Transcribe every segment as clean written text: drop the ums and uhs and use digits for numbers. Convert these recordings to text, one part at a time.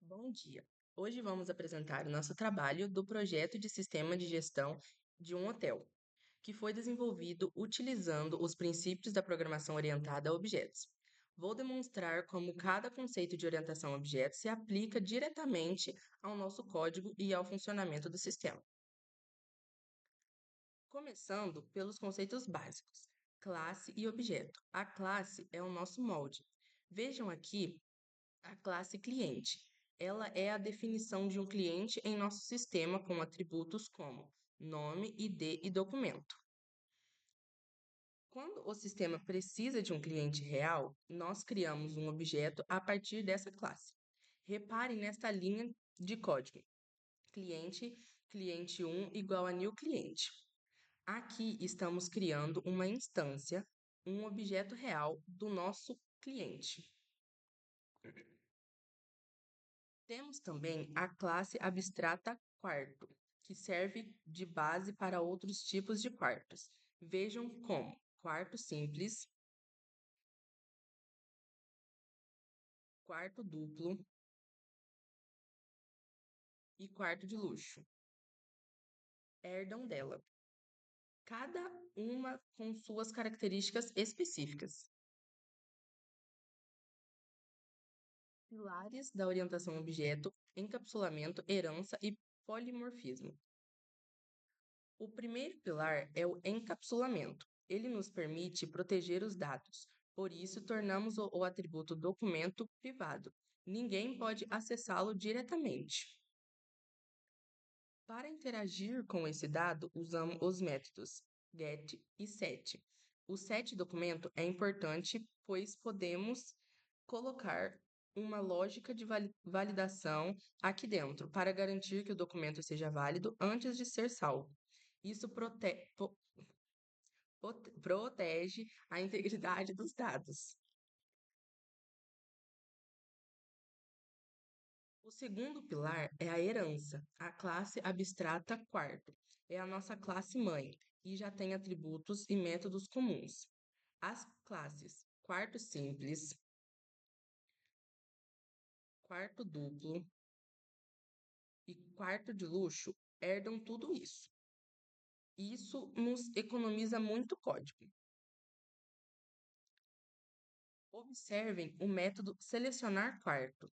Bom dia. Hoje vamos apresentar o nosso trabalho do projeto de sistema de gestão de um hotel, que foi desenvolvido utilizando os princípios da programação orientada a objetos. Vou demonstrar como cada conceito de orientação a objetos se aplica diretamente ao nosso código e ao funcionamento do sistema. Começando pelos conceitos básicos: classe e objeto. A classe é o nosso molde. Vejam aqui a classe cliente. Ela é a definição de um cliente em nosso sistema com atributos como nome, ID e documento. Quando o sistema precisa de um cliente real, nós criamos um objeto a partir dessa classe. Reparem nesta linha de código: cliente, cliente 1 igual a new cliente. Aqui estamos criando uma instância, um objeto real do nosso cliente. Temos também a classe abstrata quarto, que serve de base para outros tipos de quartos. Vejam como quarto simples, quarto duplo e quarto de luxo. Herdam dela, cada uma com suas características específicas. Pilares da orientação objeto, encapsulamento, herança e polimorfismo. O primeiro pilar é o encapsulamento. Ele nos permite proteger os dados. Por isso, tornamos o atributo documento privado. Ninguém pode acessá-lo diretamente. Para interagir com esse dado, usamos os métodos get e set. O set documento é importante, pois podemos colocar uma lógica de validação aqui dentro para garantir que o documento seja válido antes de ser salvo. Isso protege a integridade dos dados. O segundo pilar é a herança, a classe abstrata quarto. É a nossa classe mãe e já tem atributos e métodos comuns. As classes quarto simples, quarto duplo e quarto de luxo herdam tudo isso. Isso nos economiza muito código. Observem o método selecionar quarto.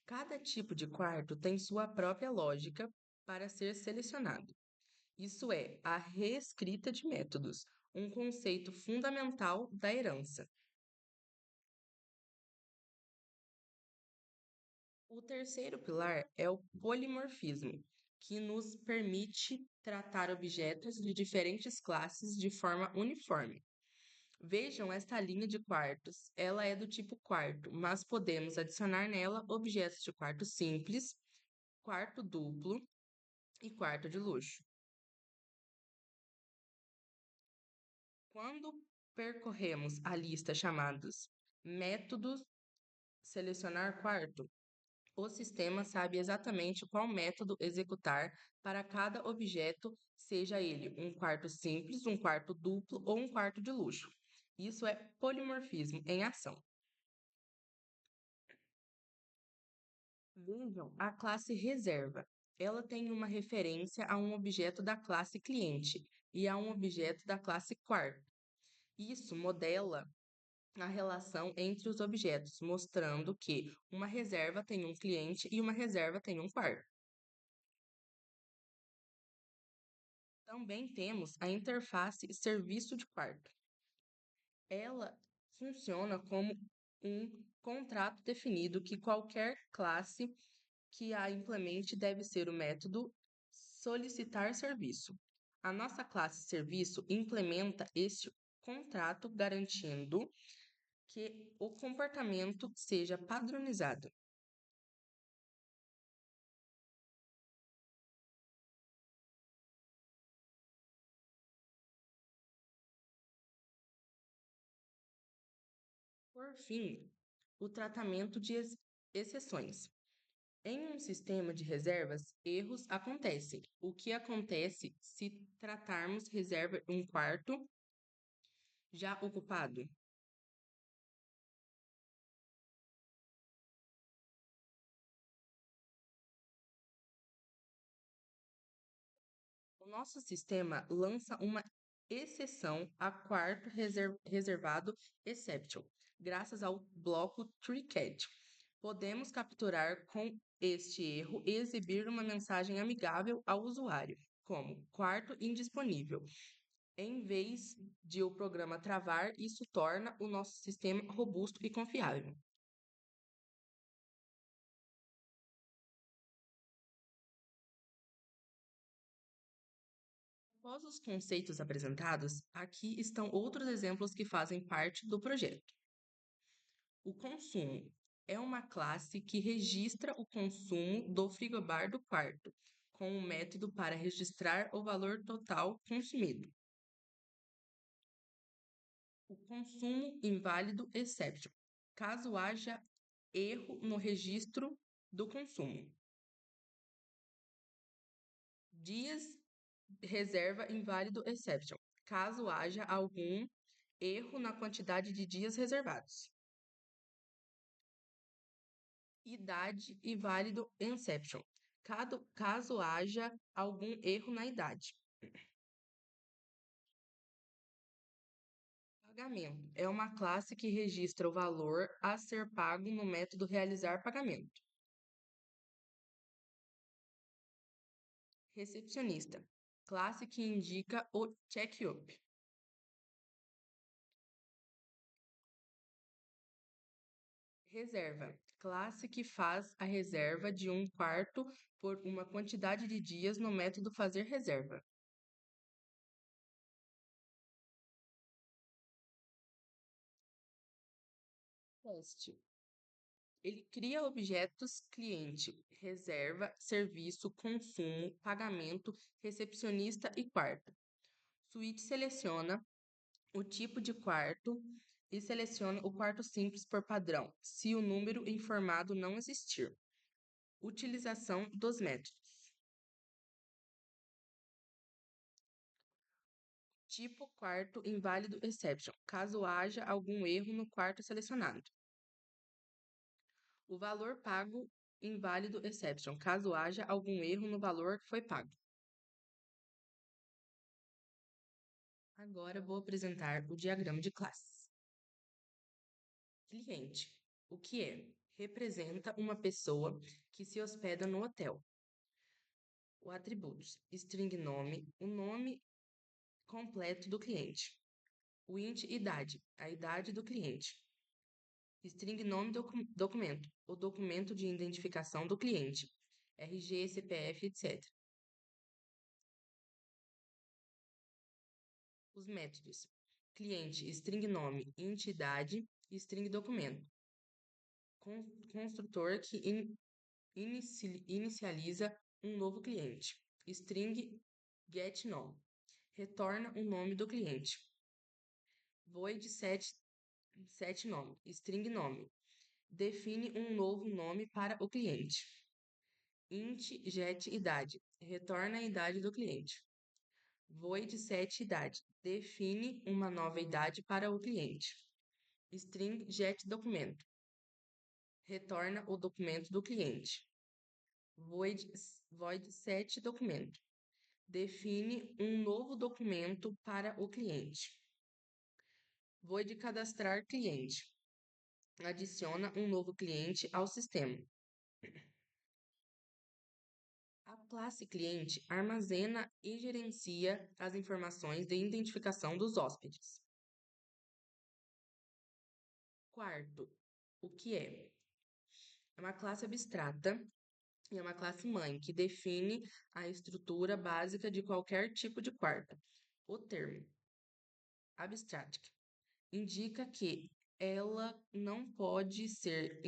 Cada tipo de quarto tem sua própria lógica para ser selecionado. Isso é a reescrita de métodos, um conceito fundamental da herança. O terceiro pilar é o polimorfismo, que nos permite tratar objetos de diferentes classes de forma uniforme. Vejam esta linha de quartos. Ela é do tipo quarto, mas podemos adicionar nela objetos de quarto simples, quarto duplo e quarto de luxo. Quando percorremos a lista chamados métodos selecionar quarto, o sistema sabe exatamente qual método executar para cada objeto, seja ele um quarto simples, um quarto duplo ou um quarto de luxo. Isso é polimorfismo em ação. Vejam a classe reserva. Ela tem uma referência a um objeto da classe cliente e a um objeto da classe quarto. Isso modela a relação entre os objetos, mostrando que uma reserva tem um cliente e uma reserva tem um quarto. Também temos a interface serviço de quarto. Ela funciona como um contrato definido que qualquer classe que a implemente deve ser o método solicitar serviço. A nossa classe serviço implementa este contrato garantindo que o comportamento seja padronizado. Por fim, o tratamento de exceções. Em um sistema de reservas, erros acontecem. O que acontece se tratarmos reserva um quarto já ocupado? O nosso sistema lança uma exceção a quarto reservado exception, graças ao bloco TreeCatch. Podemos capturar com este erro e exibir uma mensagem amigável ao usuário, como quarto indisponível. Em vez de o programa travar, isso torna o nosso sistema robusto e confiável. Após os conceitos apresentados, aqui estão outros exemplos que fazem parte do projeto. O consumo é uma classe que registra o consumo do frigobar do quarto, com um método para registrar o valor total consumido. O consumo inválido exception, caso haja erro no registro do consumo. Dias reserva inválido exception, caso haja algum erro na quantidade de dias reservados. Idade e válido inception, caso haja algum erro na idade. Pagamento é uma classe que registra o valor a ser pago no método realizar pagamento. Recepcionista, classe que indica o check-up. Reserva, classe que faz a reserva de um quarto por uma quantidade de dias no método fazer reserva. Teste. Ele cria objetos cliente, reserva, serviço, consumo, pagamento, recepcionista e quarto. Suíte seleciona o tipo de quarto e seleciona o quarto simples por padrão, se o número informado não existir. Utilização dos métodos. Tipo quarto inválido exception, caso haja algum erro no quarto selecionado. O valor pago inválido exception, caso haja algum erro no valor que foi pago. Agora vou apresentar o diagrama de classes. Cliente, o que é? Representa uma pessoa que se hospeda no hotel. O atributos, string nome, o nome completo do cliente. O int idade, a idade do cliente. String nome documento, o documento de identificação do cliente. RG, CPF, etc. Os métodos. Cliente, string nome, int idade, string documento. Construtor que inicializa um novo cliente. String getNome. Retorna o nome do cliente. Void setNome. String nome. Define um novo nome para o cliente. Int get idade. Retorna a idade do cliente. Void set idade. Define uma nova idade para o cliente. String get documento. Retorna o documento do cliente. Void set documento. Define um novo documento para o cliente. Void cadastrar cliente. Adiciona um novo cliente ao sistema. A classe cliente armazena e gerencia as informações de identificação dos hóspedes. Quarto, o que é? É uma classe abstrata e é uma classe mãe que define a estrutura básica de qualquer tipo de quarto. O termo abstract indica que ela não pode ser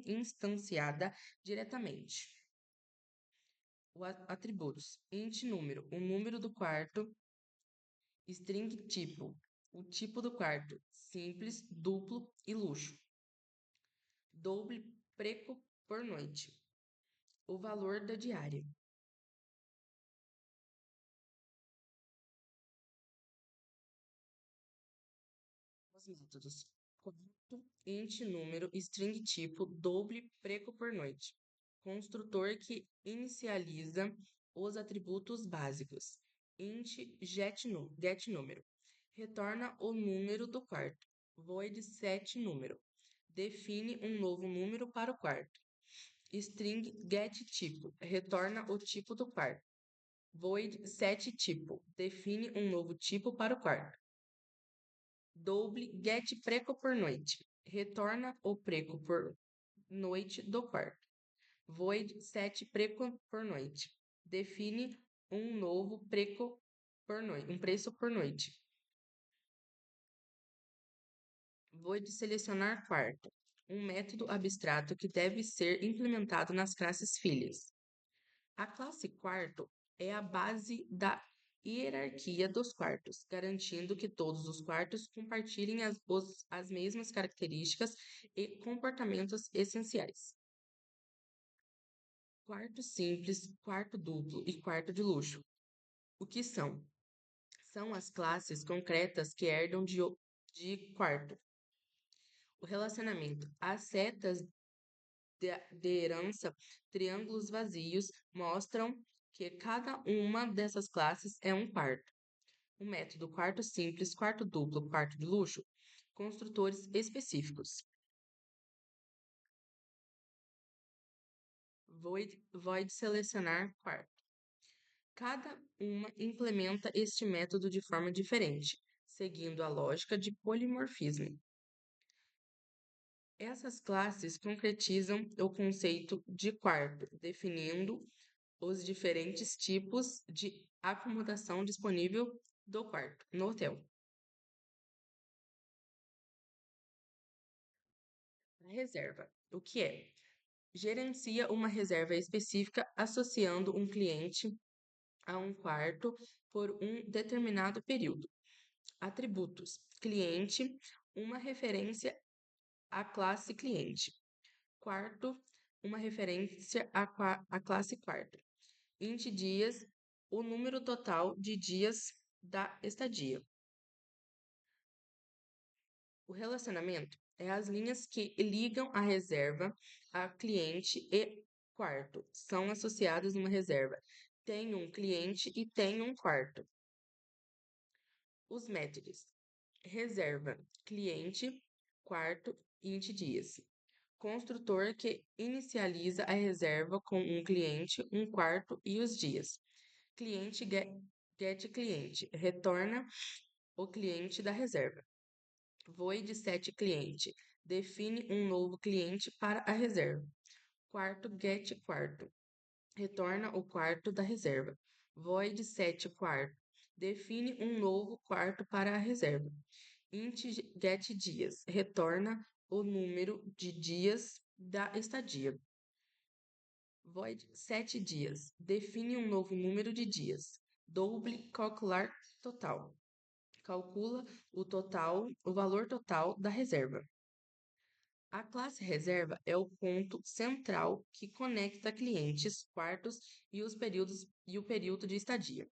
instanciada diretamente. Atributos: int número, o número do quarto, string tipo, o tipo do quarto, simples, duplo e luxo. Doble preco por noite, o valor da diária. Os métodos: quarto, int número, string tipo, doble preco por noite. Construtor que inicializa Os atributos básicos. Int get número. Retorna o número do quarto. Void set número. Define um novo número para o quarto. String get tipo. Retorna o tipo do quarto. Void set tipo. Define um novo tipo para o quarto. Double get preco por noite. Retorna o preco por noite do quarto. Void set preco por noite. Define um novo preco por noite, um preço por noite. Void selecionar quarto. Um método abstrato que deve ser implementado nas classes filhas. A classe quarto é a base da hierarquia dos quartos, garantindo que todos os quartos compartilhem as mesmas características e comportamentos essenciais. Quarto simples, quarto duplo e quarto de luxo. O que são? São as classes concretas que herdam de quarto. O relacionamento. As setas de herança, triângulos vazios, mostram que cada uma dessas classes é um quarto. O método quarto simples, quarto duplo, quarto de luxo, construtores específicos. Void selecionar quarto. Cada uma implementa este método de forma diferente, seguindo a lógica de polimorfismo. Essas classes concretizam o conceito de quarto, definindo os diferentes tipos de acomodação disponível do quarto no hotel. Reserva. O que é? Gerencia uma reserva específica associando um cliente a um quarto por um determinado período. Atributos: cliente, uma referência à classe cliente. Quarto, uma referência à classe quarto. Int dias, o número total de dias da estadia. O relacionamento é as linhas que ligam a reserva a cliente e quarto. São associadas numa reserva. Tem um cliente e tem um quarto. Os métodos: reserva, cliente, quarto, int dias. Construtor que inicializa a reserva com um cliente, um quarto e os dias. Cliente get cliente, retorna o cliente da reserva. Void set cliente, define um novo cliente para a reserva. Quarto get quarto, retorna o quarto da reserva. Void set quarto, define um novo quarto para a reserva. Int get dias, retorna o número de dias da estadia. Void set dias, define um novo número de dias. Double calcular total, calcula o valor total da reserva. A classe reserva é o ponto central que conecta clientes, quartos e o período de estadia.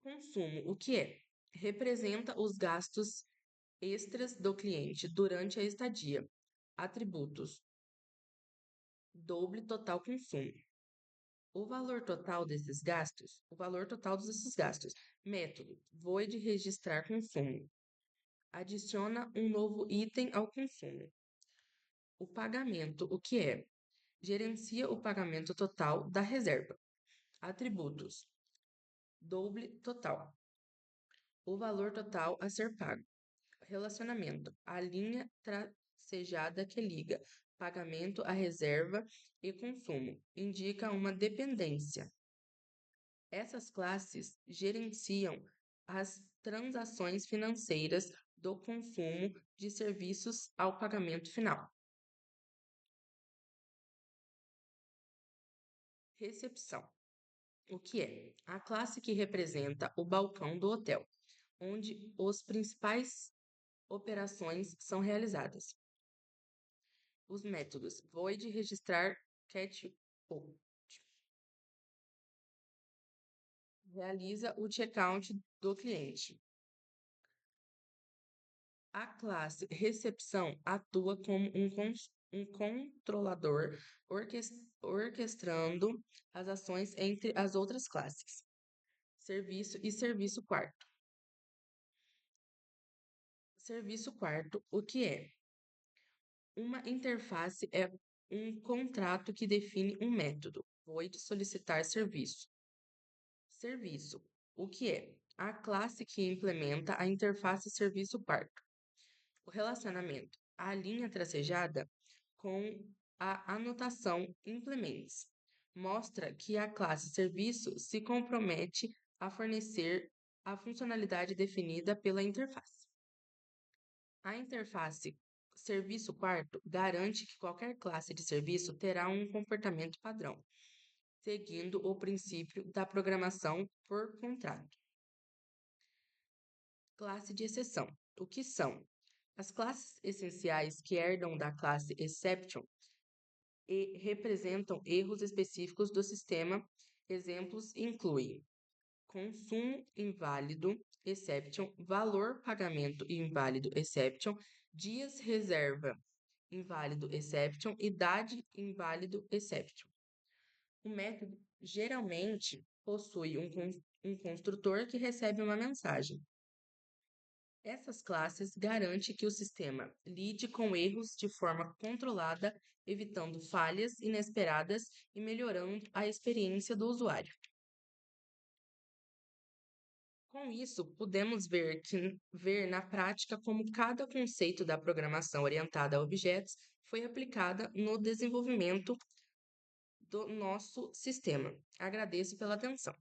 Consumo, o que é? Representa os gastos extras do cliente durante a estadia. Atributos: doble total consumo. O valor total desses gastos, Método: void registrar consumo. Adiciona um novo item ao consumo. O pagamento, o que é? Gerencia o pagamento total da reserva. Atributos: doble total. O valor total a ser pago. Relacionamento: a linha tracejada que liga pagamento à reserva e consumo. Indica uma dependência. Essas classes gerenciam as transações financeiras do consumo de serviços ao pagamento final. Recepção. O que é? A classe que representa o balcão do hotel, onde as principais operações são realizadas. Os métodos: void registrar catch realiza o checkout do cliente. A classe recepção atua como um um controlador orquestrando as ações entre as outras classes. Serviço e serviço quarto. Serviço quarto, o que é? Uma interface é um contrato que define um método. Void solicitar serviço. Serviço, o que é? A classe que implementa a interface serviço quarto. O relacionamento, a linha tracejada com a anotação implements. Mostra que a classe serviço se compromete a fornecer a funcionalidade definida pela interface. A interface serviço quarto garante que qualquer classe de serviço terá um comportamento padrão, seguindo o princípio da programação por contrato. Classe de exceção. O que são? As classes essenciais que herdam da classe exception e representam erros específicos do sistema. Exemplos incluem consumo inválido, exception, valor pagamento inválido, exception, dias reserva inválido, exception, idade inválido, exception. O método geralmente possui um construtor que recebe uma mensagem. Essas classes garantem que o sistema lide com erros de forma controlada, evitando falhas inesperadas e melhorando a experiência do usuário. Com isso, podemos ver na prática como cada conceito da programação orientada a objetos foi aplicada no desenvolvimento do nosso sistema. Agradeço pela atenção.